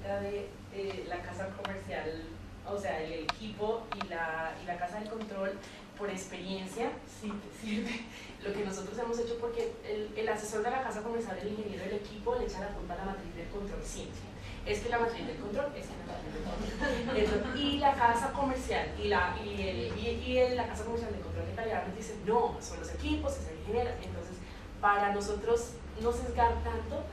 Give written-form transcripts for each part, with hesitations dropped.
dinámica de la casa comercial, o sea, el equipo y la casa de control, por experiencia, sí sirve lo que nosotros hemos hecho, porque el asesor de la casa comercial, el ingeniero del equipo, le echa la culpa a la matriz del control siempre. Es que la matriz del control, es que la matriz del control. Y la casa comercial y la casa comercial de control de calidad nos dicen, no, son los equipos, es el ingeniero. Entonces, para nosotros no sesgar tanto,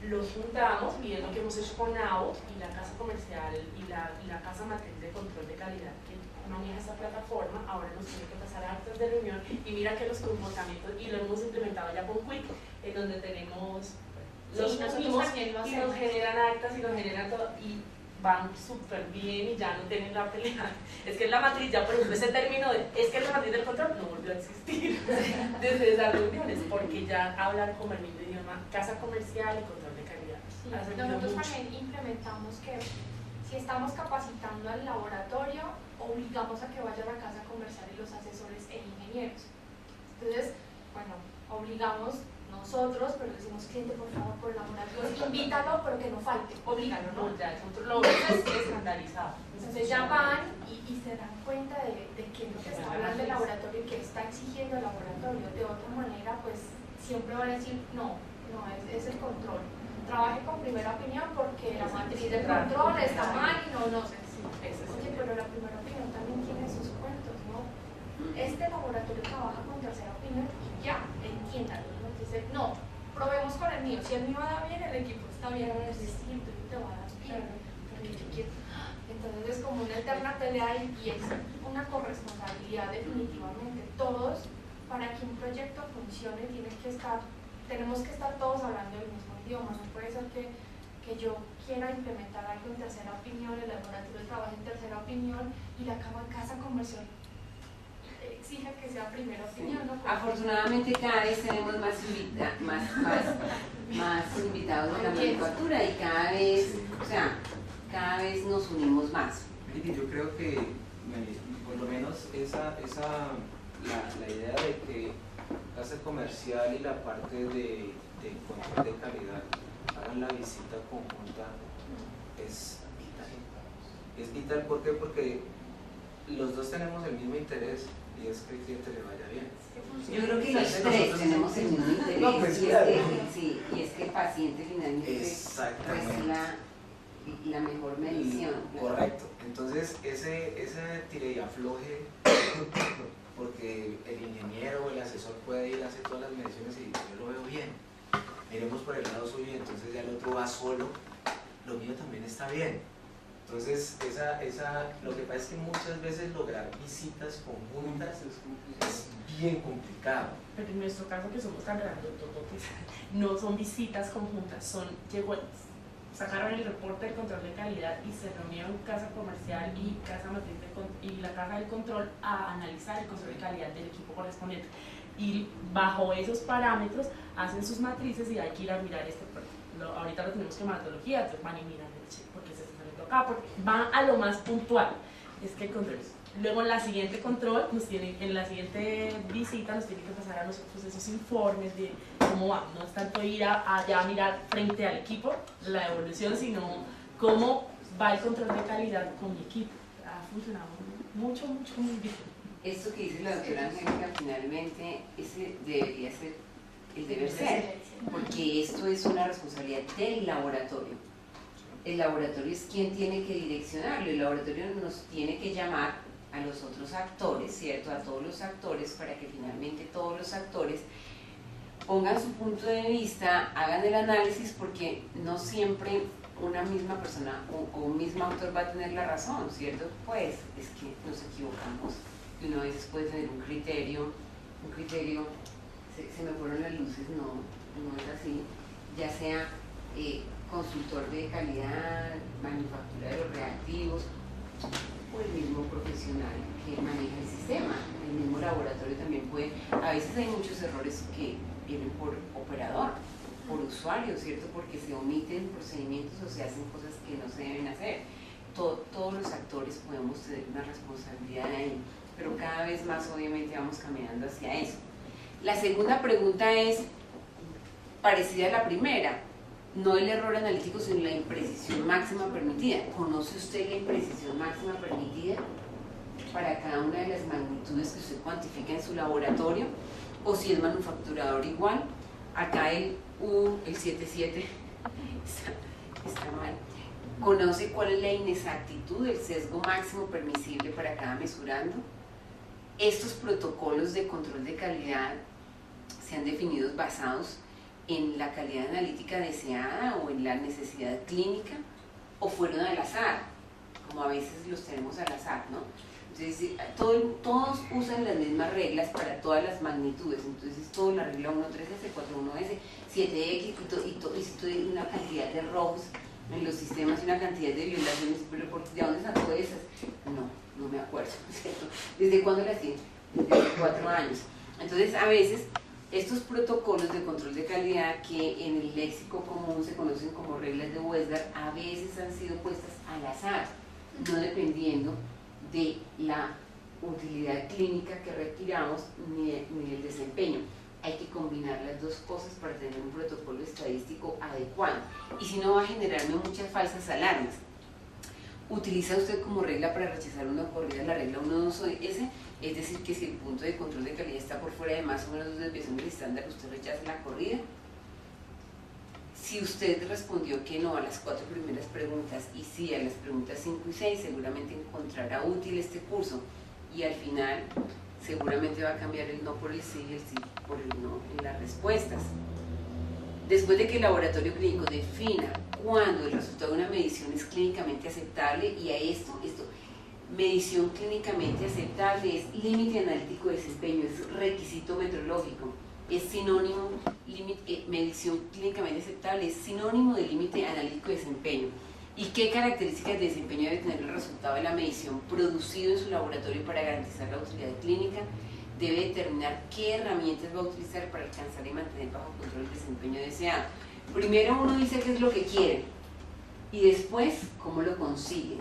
los juntamos, y es lo que hemos hecho con NAO y la casa comercial y la casa matriz de control de calidad que maneja esta plataforma. Ahora nos tiene que pasar actas de reunión, y mira que los comportamientos, y lo hemos implementado ya con Quick, en donde tenemos los mismos y nos generan actas y nos generan todo, y van súper bien y ya no tienen la pelea. Es que la matriz, ya por ejemplo ese término de es que la matriz del control no volvió a existir desde esas reuniones, porque ya hablan como el mismo idioma, casa comercial y control de calidad. Sí, nosotros también implementamos que si estamos capacitando al laboratorio, obligamos a que vaya a la casa comercial y los asesores e ingenieros. Entonces, bueno, obligamos nosotros, pero decimos, cliente, por favor, por el laboratorio, invítalo, pero que no falte, oblígalo, ¿no? Ya, nosotros lo vemos estandarizado. Entonces ya van y se dan cuenta de qué es lo que está hablando el laboratorio y qué está exigiendo el laboratorio. De otra manera, pues siempre van a decir, no, es el control. Trabaje con primera opinión porque la matriz del control está mal y no sé. Oye, pero la primera opinión también tiene sus cuentos, ¿no? Este laboratorio trabaja con tercera opinión y ya, entiéndalo, ¿no? Dice, no, probemos con el mío. Si el mío da bien, el equipo está bien. Ahora sí, siempre te va a dar bien. Pero yo quiero. Entonces es como una eterna pelea y es una corresponsabilidad definitivamente. Todos, para que un proyecto funcione, tenemos que estar todos hablando el mismo idioma. No puede ser que yo quiera implementar algo en tercera opinión, el laboratorio trabaja en tercera opinión y la casa comercial exige que sea primera opinión, ¿no? Afortunadamente cada vez tenemos más invitados de la manufactura y cada vez nos unimos más. Yo creo que por lo menos la idea de que casa comercial y la parte de control de calidad hagan la visita conjunta es vital. Es vital, ¿por qué? Porque los dos tenemos el mismo interés, y es que el cliente le vaya bien. Yo creo que los tres tenemos el mismo interés, no, pues, y es que el paciente finalmente es la mejor medición. Correcto. Entonces ese tire y afloje, porque el ingeniero o el asesor puede ir a hacer todas las mediciones y yo lo veo bien, miremos por el lado suyo, y entonces ya el otro va solo, lo mío también está bien. Entonces lo que pasa es que muchas veces lograr visitas conjuntas es bien complicado. Pero en nuestro caso, que somos tan grandes, no son visitas conjuntas, sacaron el reporte del control de calidad y se reunieron casa comercial y casa matriz y la caja del control a analizar el control de calidad del equipo correspondiente, y bajo esos parámetros hacen sus matrices y hay que ir a mirar ahorita lo tenemos que hematología, entonces van y miran porque se está saliendo acá, porque van a lo más puntual, es que el control. Luego en la siguiente en la siguiente visita nos tienen que pasar a nosotros esos informes de cómo va. No es tanto ir allá a mirar frente al equipo la evolución, sino cómo va el control de calidad con mi equipo. Ha funcionado mucho, muy bien. Esto que dice la doctora Angélica, finalmente ese debería ser el deber ser, porque esto es una responsabilidad del laboratorio. El laboratorio es quien tiene que direccionarlo, el laboratorio nos tiene que llamar a los otros actores, ¿cierto? A todos los actores, para que finalmente todos los actores pongan su punto de vista, hagan el análisis, porque no siempre una misma persona o un mismo autor va a tener la razón, ¿cierto? Pues es que nos equivocamos y uno a veces puede tener un criterio, se me fueron las luces, no es así, ya sea consultor de calidad, manufactura de los reactivos, o el mismo profesional que maneja el sistema. El mismo laboratorio también puede, a veces hay muchos errores que vienen por operador, por usuario, ¿cierto? Porque se omiten procedimientos o se hacen cosas que no se deben hacer. Todos los actores podemos tener una responsabilidad ahí, pero cada vez más obviamente vamos caminando hacia eso. La segunda pregunta es parecida a la primera. no el error analítico, sino la imprecisión máxima permitida. ¿Conoce usted la imprecisión máxima permitida para cada una de las magnitudes que usted cuantifica en su laboratorio? O si es manufacturador igual, acá el 77 está mal. ¿Conoce cuál es la inexactitud, el sesgo máximo permisible para cada mesurando? Estos protocolos de control de calidad se han definido basados en la calidad analítica deseada o en la necesidad clínica, o fueron al azar, como a veces los tenemos al azar, ¿no? Entonces, todos usan las mismas reglas para todas las magnitudes, entonces toda la regla 1.3S, 4.1S, 7X, y si hay una cantidad de errores en los sistemas y una cantidad de violaciones, pero ¿de dónde sacó esas? No me acuerdo, ¿cierto? ¿Desde cuándo las tiene? Desde 4 años. Entonces, a veces, estos protocolos de control de calidad que en el léxico común se conocen como reglas de Westgard, a veces han sido puestas al azar, no dependiendo de la utilidad clínica que requiramos ni el desempeño. Hay que combinar las dos cosas para tener un protocolo estadístico adecuado, y si no va a generarme muchas falsas alarmas. ¿Utiliza usted como regla para rechazar una corrida la regla 1.2S? Es decir, que si el punto de control de calidad está por fuera de más o menos 2 desviaciones del estándar, ¿usted rechaza la corrida? Si usted respondió que no a las 4 primeras preguntas y sí a las preguntas 5 y 6, seguramente encontrará útil este curso, y al final seguramente va a cambiar el no por el sí y el sí por el no en las respuestas. Después de que el laboratorio clínico defina cuándo el resultado de una medición es clínicamente aceptable, y a esto, medición clínicamente aceptable es límite analítico de desempeño, es requisito metrológico, es sinónimo, medición clínicamente aceptable es sinónimo de límite analítico de desempeño. ¿Y qué características de desempeño debe tener el resultado de la medición producido en su laboratorio para garantizar la utilidad clínica? Debe determinar qué herramientas va a utilizar para alcanzar y mantener bajo control el desempeño deseado. Primero uno dice qué es lo que quiere y después cómo lo consigue.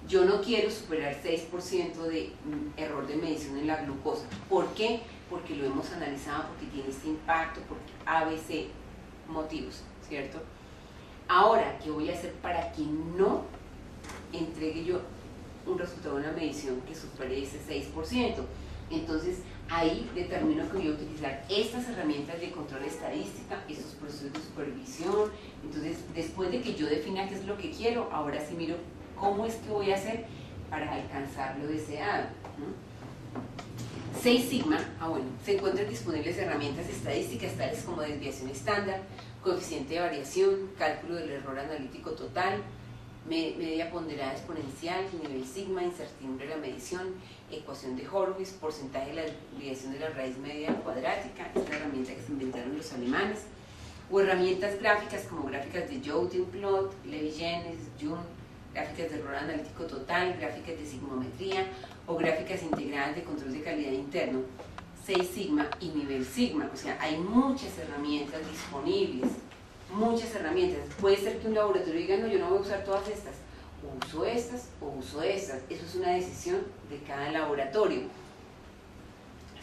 Yo no quiero superar 6% de error de medición en la glucosa. ¿Por qué? Porque lo hemos analizado, porque tiene este impacto, porque ABC motivos, ¿cierto? Ahora, ¿qué voy a hacer para que no entregue yo un resultado de una medición que supere ese 6%? Entonces, ahí determino que voy a utilizar estas herramientas de control estadística, estos procesos de supervisión. Entonces, después de que yo defina qué es lo que quiero, ahora sí miro cómo es que voy a hacer para alcanzar lo deseado. 6 Sigma, se encuentran disponibles herramientas estadísticas tales como desviación estándar, coeficiente de variación, cálculo del error analítico total, media ponderada exponencial, nivel sigma, incertidumbre de la medición, ecuación de Horowitz, porcentaje de la desviación de la raíz media cuadrática, esta herramienta que se inventaron los alemanes, o herramientas gráficas como gráficas de Joutin-Plot, Levy-Jenes, Jun, gráficas de error analítico total, gráficas de sigmometría o gráficas integradas de control de calidad interno, 6 sigma y nivel sigma. O sea, hay muchas herramientas disponibles, muchas herramientas. Puede ser que un laboratorio diga, no, yo no voy a usar todas estas, o uso estas o uso estas. Eso es una decisión de cada laboratorio.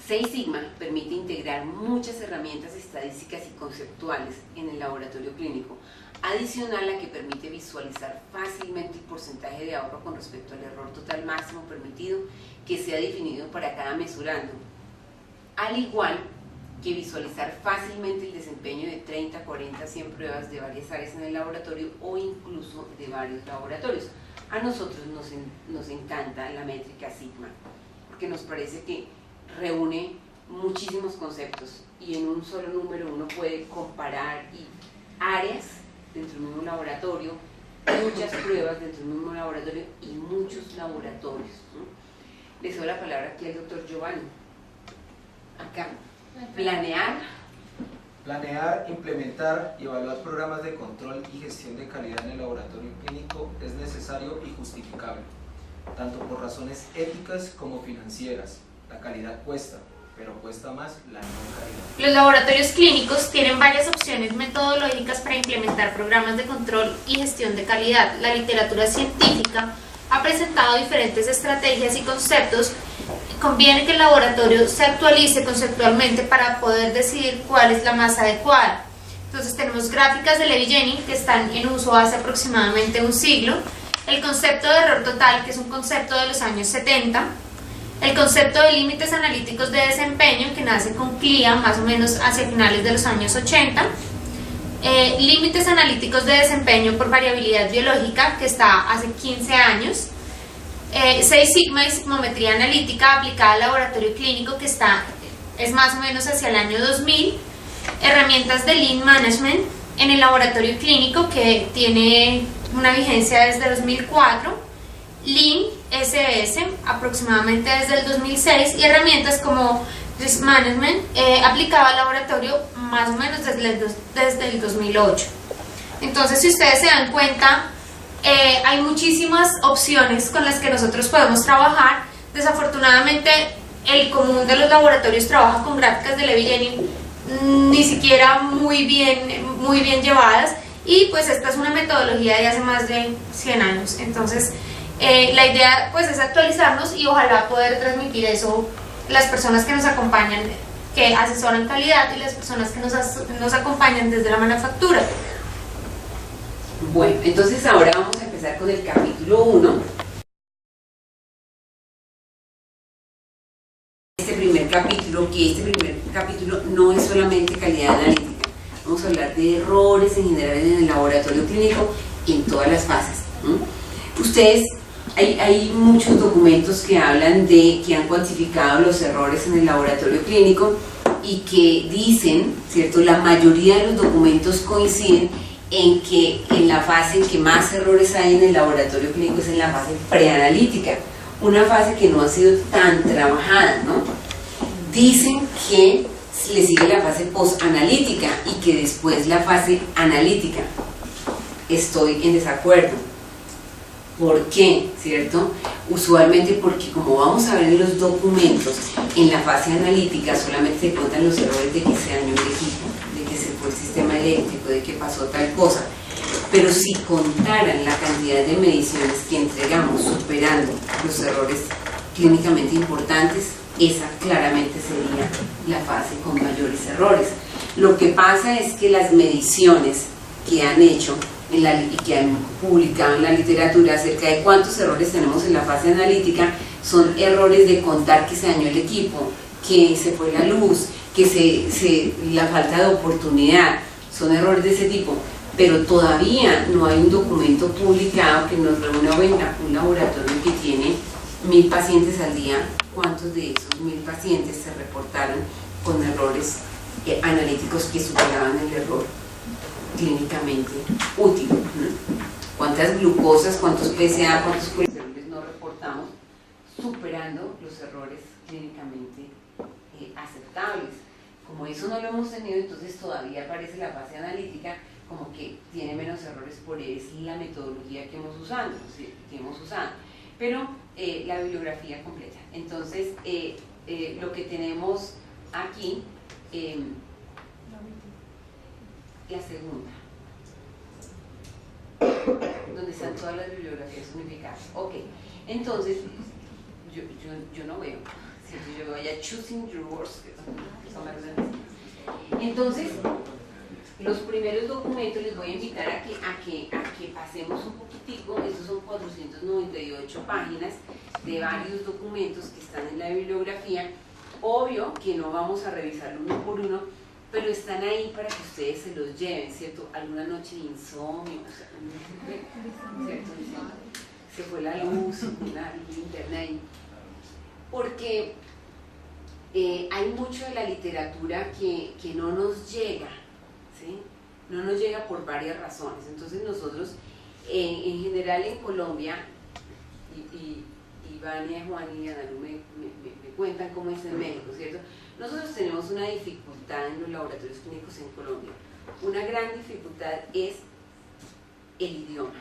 6 Sigma permite integrar muchas herramientas estadísticas y conceptuales en el laboratorio clínico, adicional a que permite visualizar fácilmente el porcentaje de ahorro con respecto al error total máximo permitido que se ha definido para cada mesurando, al igual que visualizar fácilmente el desempeño de 30, 40, 100 pruebas de varias áreas en el laboratorio o incluso de varios laboratorios. A nosotros nos encanta la métrica Sigma, porque nos parece que reúne muchísimos conceptos y en un solo número uno puede comparar áreas dentro de un mismo laboratorio, muchas pruebas dentro de un mismo laboratorio y muchos laboratorios, ¿no? Les doy la palabra aquí al doctor Giovanni. Acá, Planear, implementar y evaluar programas de control y gestión de calidad en el laboratorio clínico es necesario y justificable, tanto por razones éticas como financieras. La calidad cuesta, pero cuesta más la no calidad. Los laboratorios clínicos tienen varias opciones metodológicas para implementar programas de control y gestión de calidad. La literatura científica ha presentado diferentes estrategias y conceptos. Conviene que el laboratorio se actualice conceptualmente para poder decidir cuál es la más adecuada. Entonces tenemos gráficas de Levi-Jennings que están en uso hace aproximadamente un siglo, el concepto de error total, que es un concepto de los años 70, el concepto de límites analíticos de desempeño, que nace con CLIA más o menos hacia finales de los años 80, límites analíticos de desempeño por variabilidad biológica, que está hace 15 años, 6 sigma y sigmometría analítica aplicada al laboratorio clínico, que es más o menos hacia el año 2000, herramientas de Lean Management en el laboratorio clínico, que tiene una vigencia desde 2004, Lean SS aproximadamente desde el 2006 y herramientas como Risk Management aplicado al laboratorio más o menos desde el 2008. Entonces, si ustedes se dan cuenta, hay muchísimas opciones con las que nosotros podemos trabajar. Desafortunadamente, el común de los laboratorios trabaja con gráficas de Levi-Jennings ni siquiera muy bien llevadas, y pues esta es una metodología de hace más de 100 años. Entonces, la idea pues es actualizarnos y ojalá poder transmitir eso a las personas que nos acompañan, que asesoran calidad, y las personas que nos acompañan desde la manufactura. Bueno, entonces ahora vamos a empezar con el capítulo 1. Este primer capítulo no es solamente calidad analítica. Vamos a hablar de errores en general en el laboratorio clínico en todas las fases. Ustedes, hay muchos documentos que hablan de que han cuantificado los errores en el laboratorio clínico y que dicen, ¿cierto? La mayoría de los documentos coinciden en que en la fase en que más errores hay en el laboratorio clínico es en la fase preanalítica, una fase que no ha sido tan trabajada, ¿no? Dicen que le sigue la fase postanalítica y que después la fase analítica. Estoy en desacuerdo. ¿Por qué? ¿Cierto? Usualmente porque, como vamos a ver en los documentos, en la fase analítica solamente se cuentan los errores de que se dañó el equipo, de que se fue el sistema eléctrico, de que pasó tal cosa. Pero si contaran la cantidad de mediciones que entregamos superando los errores clínicamente importantes, esa claramente sería la fase con mayores errores. Lo que pasa es que las mediciones que han hecho y que han publicado en la literatura acerca de cuántos errores tenemos en la fase analítica son errores de contar que se dañó el equipo, que se fue la luz, que la falta de oportunidad, son errores de ese tipo, pero todavía no hay un documento publicado que nos reúna un laboratorio que tiene 1000 pacientes al día, cuántos de esos 1000 pacientes se reportaron con errores analíticos que superaban el error clínicamente útil. ¿Cuántas glucosas, cuántos PSA, cuántos colesteroles no reportamos superando los errores clínicamente aceptables? Como eso no lo hemos tenido, entonces todavía aparece la fase analítica como que tiene menos errores por la metodología que hemos usado, pero la bibliografía completa. Entonces, lo que tenemos aquí, la segunda, donde están todas las bibliografías unificadas. Ok, entonces, yo no veo, ¿cierto? Yo veo allá Choosing Your Words, que son más grandes. Entonces, los primeros documentos les voy a invitar a que pasemos un poquitico. Estos son 498 páginas de varios documentos que están en la bibliografía. Obvio que no vamos a revisarlo uno por uno, pero están ahí para que ustedes se los lleven, ¿cierto? Alguna noche de insomnio, o sea, ¿cierto? Se fue la luz, se fue la linterna ahí. Porque hay mucho de la literatura que no nos llega, ¿sí? No nos llega por varias razones. Entonces nosotros, en general en Colombia, y Vania, Juan y Analu me cuentan cómo es en México, ¿cierto? Nosotros tenemos una dificultad en los laboratorios clínicos en Colombia. Una gran dificultad es el idioma.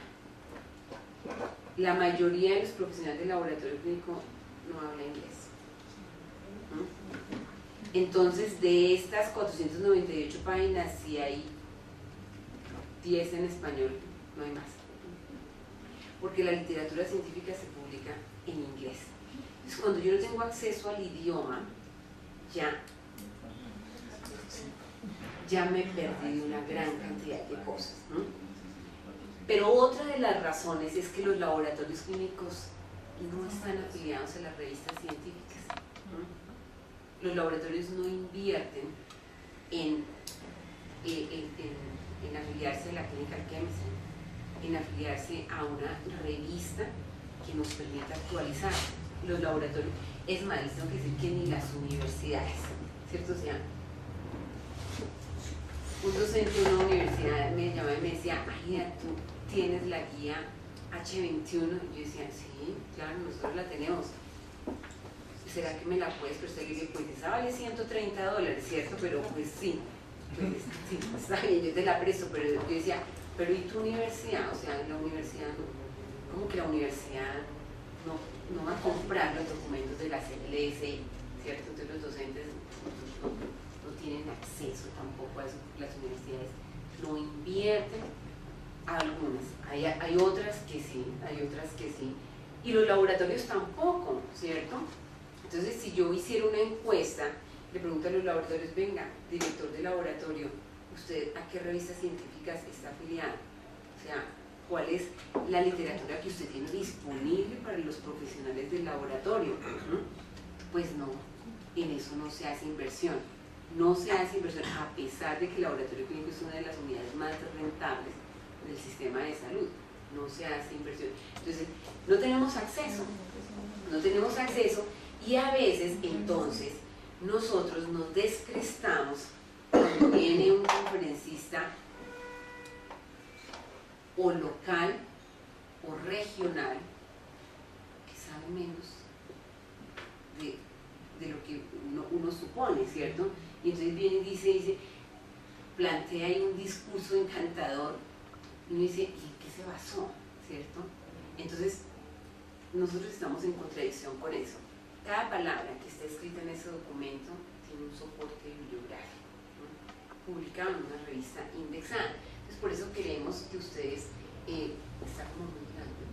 La mayoría de los profesionales del laboratorio clínico no habla inglés. Entonces, de estas 498 páginas, si hay 10 en español, no hay más. Porque la literatura científica se publica en inglés. Entonces, cuando yo no tengo acceso al idioma, ya ya me perdí de una gran cantidad de cosas, ¿no? Pero otra de las razones es que los laboratorios clínicos no están afiliados a las revistas científicas, ¿no? Los laboratorios no invierten en afiliarse a la Clinical Chemistry, en afiliarse a una revista que nos permita actualizar los laboratorios. Es más, les tengo que decir que ni las universidades, ¿cierto? O sea, un docente de una universidad me llamaba y me decía, Aida, tú tienes la guía H21, y yo decía, sí, claro, nosotros la tenemos. ¿Será que me la puedes prestar? Y dije, pues esa vale $130, ¿cierto? Pero pues sí, está bien, yo te la presto, pero yo decía, pero ¿y tu universidad? O sea, la universidad, ¿cómo que la universidad no va a comprar los documentos de la CLS, ¿cierto? Entonces los docentes no tienen acceso tampoco a eso, las universidades no invierten. Algunas, hay otras que sí, y los laboratorios tampoco, ¿cierto? Entonces, si yo hiciera una encuesta, le pregunto a los laboratorios, venga, director de laboratorio, ¿usted a qué revistas científicas está afiliado? O sea, ¿cuál es la literatura que usted tiene disponible para los profesionales del laboratorio? Pues no, en eso no se hace inversión. No se hace inversión, a pesar de que el laboratorio clínico es una de las unidades más rentables del sistema de salud. No se hace inversión. Entonces, no tenemos acceso. Y a veces, entonces, nosotros nos descrestamos cuando viene un conferencista o local o regional que sabe menos de lo que uno supone, ¿cierto? Y entonces viene y dice, plantea ahí un discurso encantador y uno dice, ¿y en qué se basó? ¿Cierto? Entonces, nosotros estamos en contradicción con eso. Cada palabra que está escrita en ese documento tiene un soporte bibliográfico, ¿no? Publicado en una revista indexada. Entonces, por eso queremos que ustedes, está como muy grande,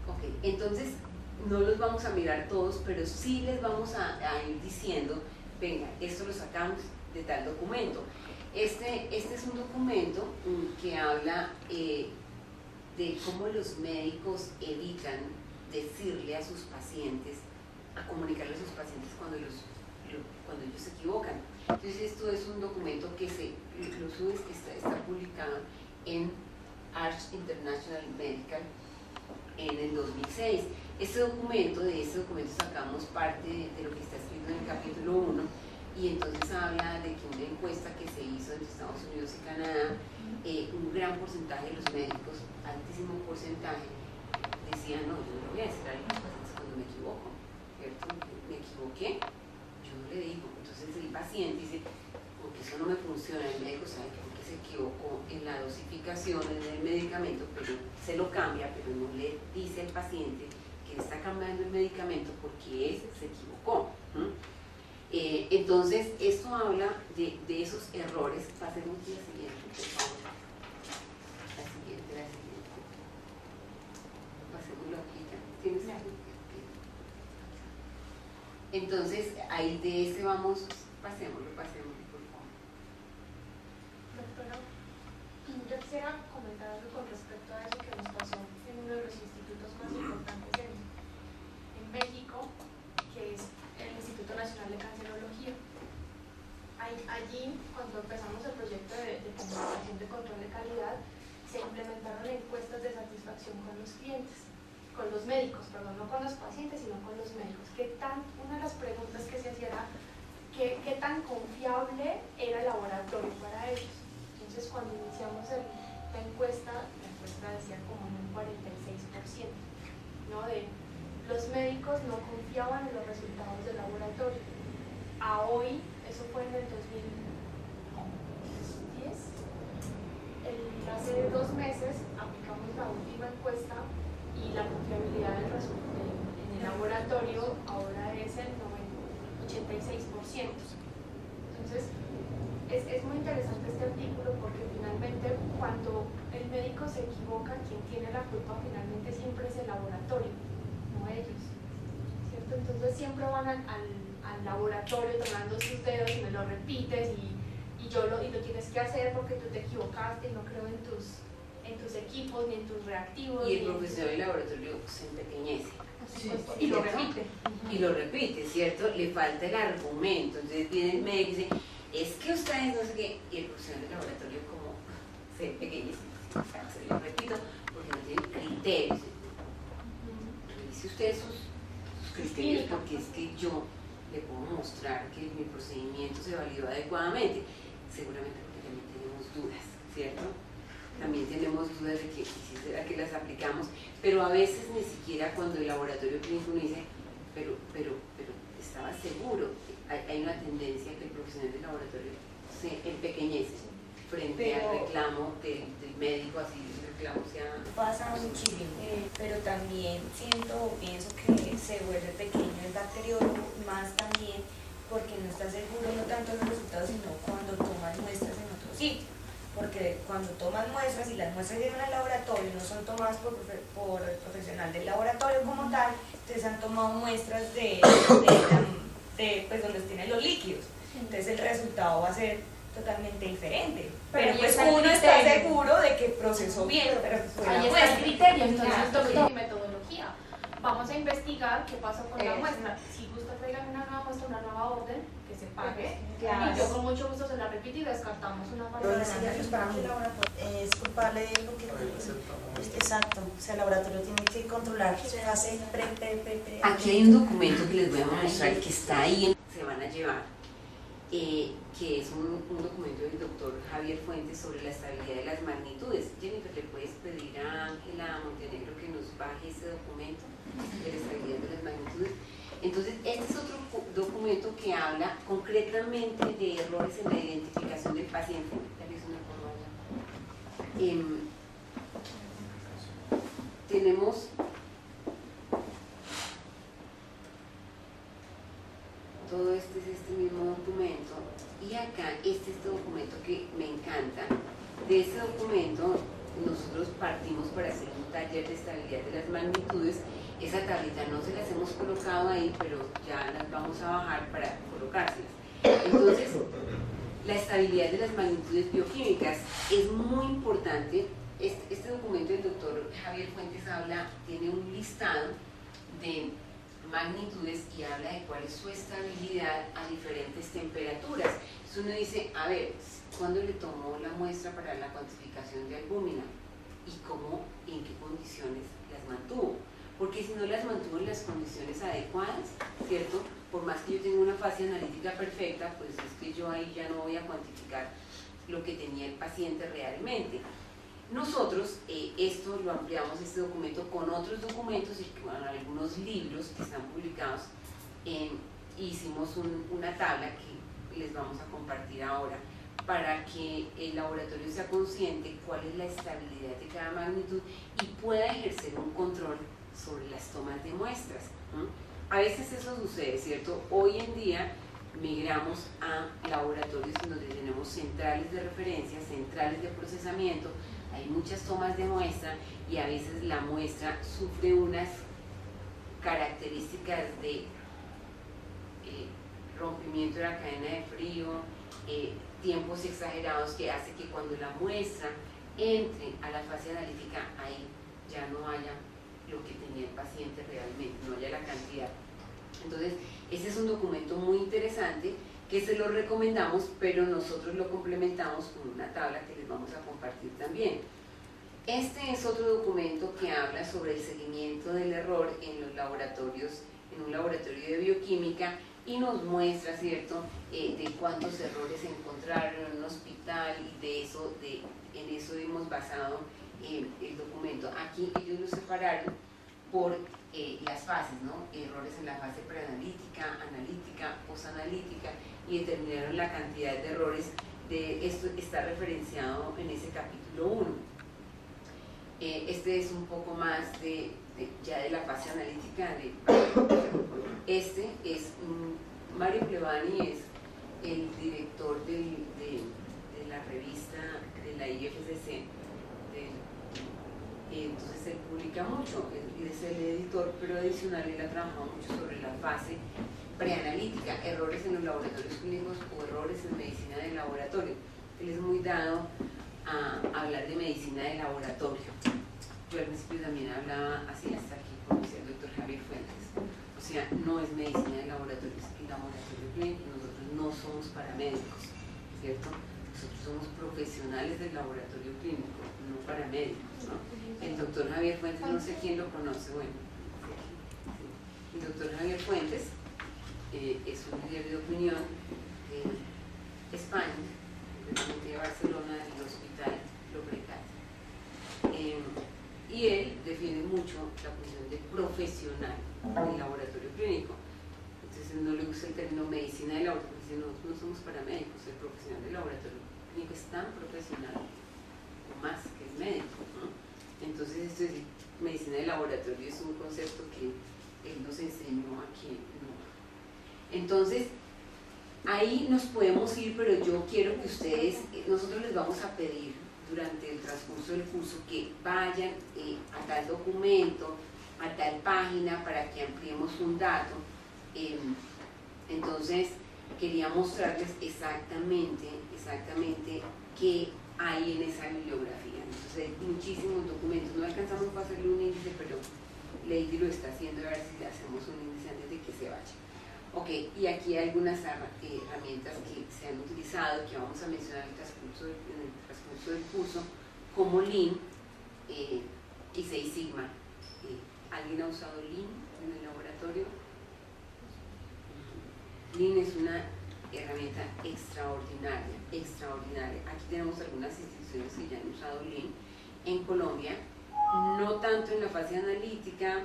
ok, entonces no los vamos a mirar todos, pero sí les vamos a ir diciendo, venga, esto lo sacamos de tal documento. Este es un documento que habla de cómo los médicos evitan decirle a sus pacientes, a comunicarle a sus pacientes cuando ellos se equivocan. Entonces esto es un documento que incluso está publicado en Arch International Medical en el 2006. De este documento sacamos parte de lo que está escrito en el capítulo 1, y entonces habla de que una encuesta que se hizo entre Estados Unidos y Canadá, un gran porcentaje de los médicos, altísimo porcentaje, decían, no, yo no le voy a decir a los pacientes cuando me equivoco, ¿cierto? Me equivoqué, yo no le digo. Entonces el paciente dice, porque eso no me funciona, el médico sabe que porque se equivocó en la dosificación del medicamento, pero se lo cambia, pero no le dice al paciente que está cambiando el medicamento porque él se equivocó. Entonces, esto habla de esos errores. Pasemos a la siguiente, por favor. La siguiente. Pasémoslo aquí ya. ¿Tienes algo? Entonces, ahí de ese vamos, pasémoslo, por favor. Doctora, yo quisiera comentar algo con respecto a eso que nos pasó en uno de los institutos más importantes en México, que es el Instituto Nacional de Cancerología. Allí, cuando empezamos el proyecto de comunicación de control de calidad, se implementaron encuestas de satisfacción con los clientes, con los médicos, perdón, no con los pacientes, sino con los médicos. Una de las preguntas que se hacía era qué tan confiable era el laboratorio para ellos. Entonces, cuando iniciamos la encuesta decía como en un 46%, ¿no? De los médicos no confiaban en los resultados del laboratorio. A hoy, eso fue en el 2010, hace 2 meses aplicamos la última encuesta y la confiabilidad del resultado en el laboratorio ahora es el 86%. Entonces, es muy interesante este artículo porque finalmente cuando el médico se equivoca, quien tiene la culpa finalmente siempre es el laboratorio, no ellos, ¿cierto? Entonces siempre van al al laboratorio tronando sus dedos y me lo repites y lo tienes que hacer porque tú te equivocaste y no creo en tus equipos ni en tus reactivos. Y el profesor del laboratorio se empequeñece. Sí, y lo repite. Y lo repite, ¿cierto? Le falta el argumento. Entonces viene el médico y dice, es que ustedes no sé qué. Y el profesor del laboratorio como se empequeñece. Se lo repito porque no tiene criterios. Revise usted sus criterios porque es que yo le puedo mostrar que mi procedimiento se validó adecuadamente. Seguramente porque también tenemos dudas, ¿cierto? También tenemos dudas de que si será que las aplicamos, pero a veces ni siquiera cuando el laboratorio clínico uno dice, pero estaba seguro. Hay una tendencia que el profesional del laboratorio se empequeñece frente al reclamo del médico, así el reclamo sea... Pasa muchísimo, pero también pienso que se vuelve pequeño el bacteriólogo, más también porque no está seguro no tanto en los resultados, sino cuando toman muestras en otro sitio. Porque cuando toman muestras y las muestras llegan al laboratorio no son tomadas por el profesional del laboratorio como tal, entonces han tomado muestras pues donde tienen los líquidos, entonces el resultado va a ser totalmente diferente, pero pues uno está seguro de que procesó bien, pero pues ahí está el criterio, entonces doctor, metodología. Vamos a investigar qué pasó con la muestra. Si gusta traigan una nueva muestra, una nueva orden, que se pague. Claro. Y yo con mucho gusto se la repito y descartamos una parte Pero de sí, la esperamos el laboratorio. Es culpable de lo que exacto, o sea, el laboratorio tiene que controlar, se hace pre. Aquí hay un documento que les voy a mostrar que está ahí, se van a llevar, que es un documento del doctor Javier Fuentes sobre la estabilidad de las magnitudes. Jennifer, ¿le puedes pedir a Ángela Montenegro que nos baje ese documento de la estabilidad de las magnitudes? Entonces, este es otro documento que habla concretamente de errores en la identificación del paciente. Tenemos todo este es este mismo documento y acá este documento que me encanta. De este documento nosotros partimos para hacer un taller de estabilidad de las magnitudes. Esa tablita no se las hemos colocado ahí, pero ya las vamos a bajar para colocárselas. Entonces, la estabilidad de las magnitudes bioquímicas es muy importante. Este documento del doctor Javier Fuentes tiene un listado de magnitudes y habla de cuál es su estabilidad a diferentes temperaturas. Entonces uno dice, a ver, ¿cuándo le tomó la muestra para la cuantificación de albúmina? ¿Y cómo, en qué condiciones las mantuvo? Porque si no las mantuvo en las condiciones adecuadas, ¿cierto? Por más que yo tenga una fase analítica perfecta, pues es que yo ahí ya no voy a cuantificar lo que tenía el paciente realmente. Nosotros esto lo ampliamos, este documento, con otros documentos y con algunos libros que están publicados. Hicimos una tabla que les vamos a compartir ahora para que el laboratorio sea consciente cuál es la estabilidad de cada magnitud y pueda ejercer un control sobre las tomas de muestras. A veces eso sucede, ¿cierto? Hoy en día migramos a laboratorios en donde tenemos centrales de referencia, centrales de procesamiento, hay muchas tomas de muestra y a veces la muestra sufre unas características de rompimiento de la cadena de frío, tiempos exagerados que hace que cuando la muestra entre a la fase analítica ahí ya no haya lo que tenía el paciente realmente, no haya la cantidad. Entonces, ese es un documento muy interesante que se lo recomendamos, pero nosotros lo complementamos con una tabla que les vamos a compartir también. Este es otro documento que habla sobre el seguimiento del error en los laboratorios, en un laboratorio de bioquímica, y nos muestra, ¿cierto?, de cuántos errores se encontraron en un hospital, y en eso hemos basado el documento. Aquí ellos lo separaron por las fases, ¿no? Errores en la fase preanalítica, analítica, posanalítica, y determinaron la cantidad de errores. Esto está referenciado en ese capítulo 1. Este es un poco más ya de la fase analítica. Este es Mario Plevani, es el director de la revista de la IFCC. Entonces él publica mucho, es el editor, pero adicional él ha trabajado mucho sobre la fase preanalítica, errores en los laboratorios clínicos o errores en medicina de laboratorio. Él es muy dado a hablar de medicina de laboratorio. Yo al principio también hablaba así, hasta aquí conocí al doctor Javier Fuentes. O sea, no es medicina de laboratorio, es laboratorio clínico. Nosotros no somos paramédicos, ¿cierto? Nosotros somos profesionales del laboratorio clínico, no paramédicos, ¿no? El doctor Javier Fuentes, no sé quién lo conoce, bueno, sí. El doctor Javier Fuentes es un líder de opinión de España, de Barcelona, del Hospital Llobregat. Y él defiende mucho la posición de profesional del laboratorio clínico. Entonces no le gusta el término medicina de laboratorio, porque dice, no somos paramédicos, el profesional del laboratorio clínico es tan profesional o más que el médico, ¿no? Entonces esto es medicina de laboratorio, es un concepto que él nos enseñó aquí, ¿no? Entonces ahí nos podemos ir, pero yo quiero que ustedes, nosotros les vamos a pedir durante el transcurso del curso que vayan a tal documento, a tal página para que ampliemos un dato. Entonces quería mostrarles exactamente qué hay en esa bibliografía. Entonces hay muchísimos documentos, no alcanzamos a hacerle un índice, pero Lady lo está haciendo, a ver si le hacemos un índice antes de que se vaya. Ok, y aquí hay algunas herramientas que se han utilizado, que vamos a mencionar en el transcurso del curso, como Lean y Six Sigma. ¿Alguien ha usado Lean en el laboratorio? Lean es una herramienta extraordinaria. Aquí tenemos algunas instituciones que ya han usado Lean en Colombia, no tanto en la fase analítica,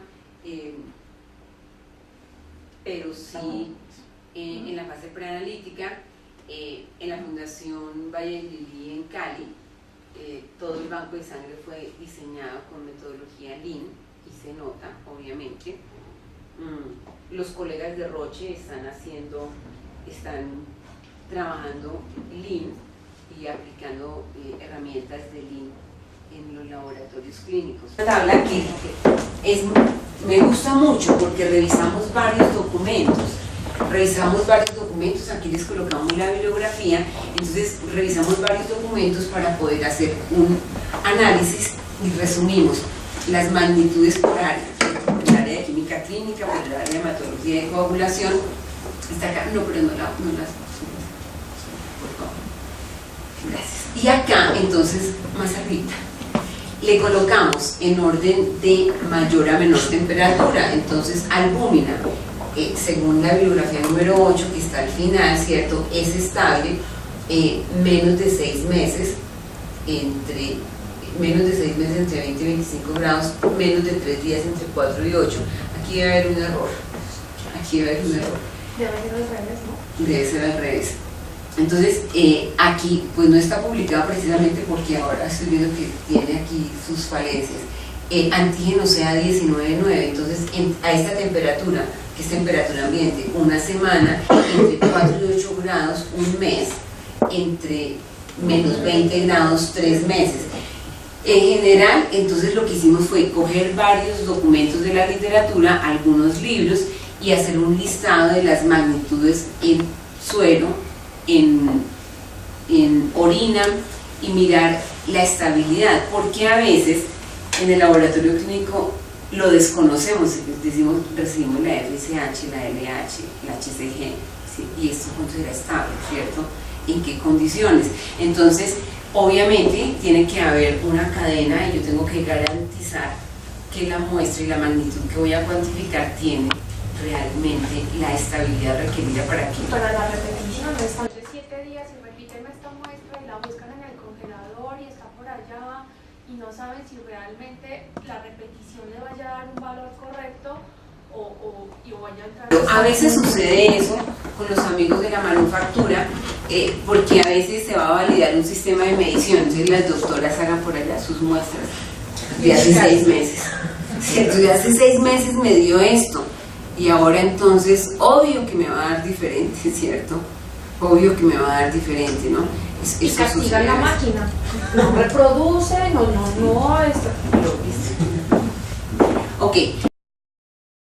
pero sí en la fase preanalítica. En la Fundación Valle del Lili en Cali, todo el banco de sangre fue diseñado con metodología Lean y se nota, obviamente. Los colegas de Roche están trabajando Lean y aplicando herramientas de Lean en los laboratorios clínicos. Una tabla que me gusta mucho porque revisamos varios documentos, aquí les colocamos la bibliografía, entonces revisamos varios documentos para poder hacer un análisis y resumimos las magnitudes por área, el área de química clínica, por el área de hematología y coagulación, está acá, no, pero no las por favor, gracias. Y acá, entonces, más arriba, le colocamos en orden de mayor a menor temperatura, entonces albúmina, según la bibliografía número 8 que está al final, ¿cierto? Es estable, menos de 6 meses entre 20 y 25 grados, menos de 3 días entre 4 y 8. Aquí debe haber un error. Debe ser al revés, ¿no? Debe ser al revés. Entonces, aquí pues no está publicado precisamente porque ahora estoy viendo que tiene aquí sus falencias. Antígeno sea 19.9, entonces a esta temperatura, que es temperatura ambiente, una semana, entre 4 y 8 grados, un mes, entre menos 20 grados, 3 meses. En general, entonces lo que hicimos fue coger varios documentos de la literatura, algunos libros, y hacer un listado de las magnitudes en suero, en orina, y mirar la estabilidad, porque a veces en el laboratorio clínico lo desconocemos, decimos, recibimos la FSH, la LH, la HCG, ¿sí? Y esto considera estable, ¿cierto? ¿En qué condiciones? Entonces, obviamente tiene que haber una cadena y yo tengo que garantizar que la muestra y la magnitud que voy a cuantificar tiene realmente la estabilidad requerida para que... Para la repetición, están de 7 días y repiten esta muestra y la buscan en el congelador y está por allá y no saben si realmente la repetición le vaya a dar un valor correcto o vaya a entrar... A veces sucede eso con los amigos de la manufactura, porque a veces se va a validar un sistema de medición, entonces las doctoras hagan por allá sus muestras de hace 6 meses. ¿Cierto? De hace 6 meses me dio esto, y ahora entonces, obvio que me va a dar diferente, ¿cierto? Obvio que me va a dar diferente, ¿no? Y castigan la máquina, no reproduce, no, esto. Ok.